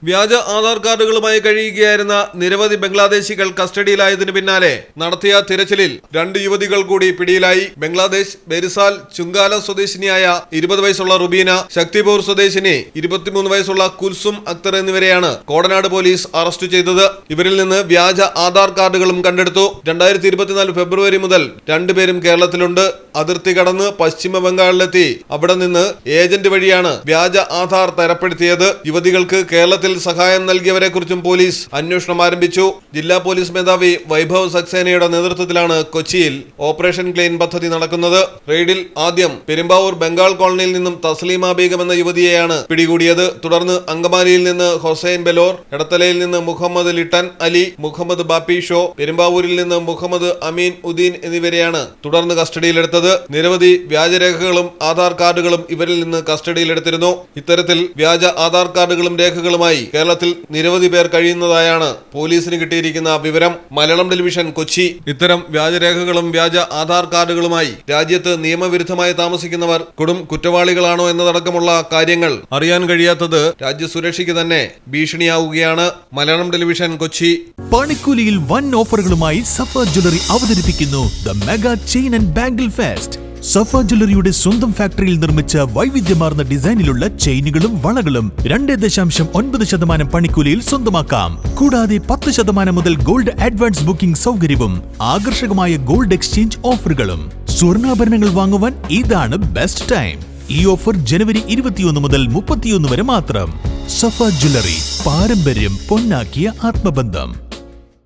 വ്യാജ ആധാർ കാർഡുകളുമായി കഴിയുകയായിരുന്ന നിരവധി ബംഗ്ലാദേശികൾ കസ്റ്റഡിയിലായതിനു പിന്നാലെ നടത്തിയ തിരച്ചിലിൽ 2 യുവതികൾ കൂടി പിടിയിലായി. ബംഗ്ലാദേശ് ബെരിസാൽ ചുങ്കാല സ്വദേശിനിയായ 20 വയസ്സുള്ള റുബീന, ശക്തിപൂർ സ്വദേശിനി 23 വയസ്സുള്ള കുൽസും അക്തർ എന്നിവരെയാണ് കോടനാട് പോലീസ് അറസ്റ്റ് ചെയ്തത്. ഇവരിൽ നിന്ന് വ്യാജ ആധാർ കാർഡുകളും കണ്ടെടുത്തു. 2024 ഫെബ്രുവരി മുതൽ രണ്ടുപേരും കേരളത്തിലുണ്ട്. അതിർത്തി കടന്ന് പശ്ചിമ ബംഗാളിലെത്തി അവിടെ നിന്ന് ഏജന്റ് വഴിയാണ് വ്യാജ ആധാർ തരപ്പെടുത്തിയത്. യുവതികൾക്ക് കേരളത്തിൽ സഹായം നൽകിയവരെ കുറിച്ചും പോലീസ് അന്വേഷണം ആരംഭിച്ചു. ജില്ലാ പോലീസ് മേധാവി വൈഭവ് സക്സേനയുടെ നേതൃത്വത്തിലാണ് കൊച്ചിയിൽ ഓപ്പറേഷൻ ക്ലീൻ പദ്ധതി നടക്കുന്നത്. റെയ്ഡിൽ ആദ്യം പെരുമ്പാവൂർ ബംഗാൾ കോളനിയിൽ നിന്നും തസ്ലീമ ബീഗം എന്ന യുവതിയെയാണ് പിടികൂടിയത്. തുടർന്ന് അങ്കമാലിയിൽ നിന്ന് ഹൊസൈൻ ബെലോർ, എടത്തലയിൽ നിന്ന് മുഹമ്മദ് ലിട്ടൻ അലി, മുഹമ്മദ് ബാപ്പി ഷോ, പെരുമ്പാവൂരിൽ നിന്ന് മുഹമ്മദ് അമീൻ ഉദ്ദീൻ എന്നിവരെയാണ് തുടർന്ന് കസ്റ്റഡിയിലെടുത്തത്. നിരവധി വ്യാജരേഖകളും ആധാർ കാർഡുകളും ഇവരിൽ നിന്ന് കസ്റ്റഡിയിലെടുത്തിരുന്നു. ഇത്തരത്തിൽ വ്യാജ ആധാർ കാർഡുകളും രേഖകളുമായി കേരളത്തിൽ നിരവധി പേർ കഴിയുന്നതായാണ് പോലീസിന് കിട്ടിയിരിക്കുന്ന വിവരം. മലയാളം ടെലിവിഷൻ, കൊച്ചി. ഇത്തരം വ്യാജരേഖകളും വ്യാജ ആധാർ കാർഡുകളുമായി രാജ്യത്ത് നിയമവിരുദ്ധമായി താമസിക്കുന്നവർ കൊടും കുറ്റവാളികളാണോ എന്നതടക്കമുള്ള കാര്യങ്ങൾ അറിയാൻ കഴിയാത്തത് രാജ്യസുരക്ഷയ്ക്ക് തന്നെ ഭീഷണിയാവുകയാണ്. മലയാളം ടെലിവിഷൻ, കൊച്ചി. പണിക്കൂലിയിൽ വൻ ഓഫറുകളുമായി സഫ ജ്വല്ലറി അവതരിപ്പിക്കുന്നു the mega chain and bangle fest. Safa ജ്വല്ലറിയുടെ സ്വന്തം ഫാക്ടറിയിൽ നിർമ്മിച്ച വൈവിധ്യമാർന്ന ഡിസൈനിലുള്ള ചെയിനുകളും വളകളും 2.9% പണിക്കൂലിയിൽ സ്വന്തമാക്കാം. കൂടാതെ 10% മുതൽ ഗോൾഡ് അഡ്വാൻസ് ബുക്കിംഗ് സൗകര്യവും ആകർഷകമായ ഗോൾഡ് എക്സ്ചേഞ്ച് ഓഫറുകളും. സ്വർണ്ണാഭരണങ്ങൾ വാങ്ങുവാൻ ഇതാണ് ബെസ്റ്റ് ടൈം. ഈ ഓഫർ ജനുവരി 21 മുതൽ 31 വരെ മാത്രം. സഫ ജ്വല്ലറി, പാരമ്പര്യം പൊന്നാക്കിയ ആത്മബന്ധം.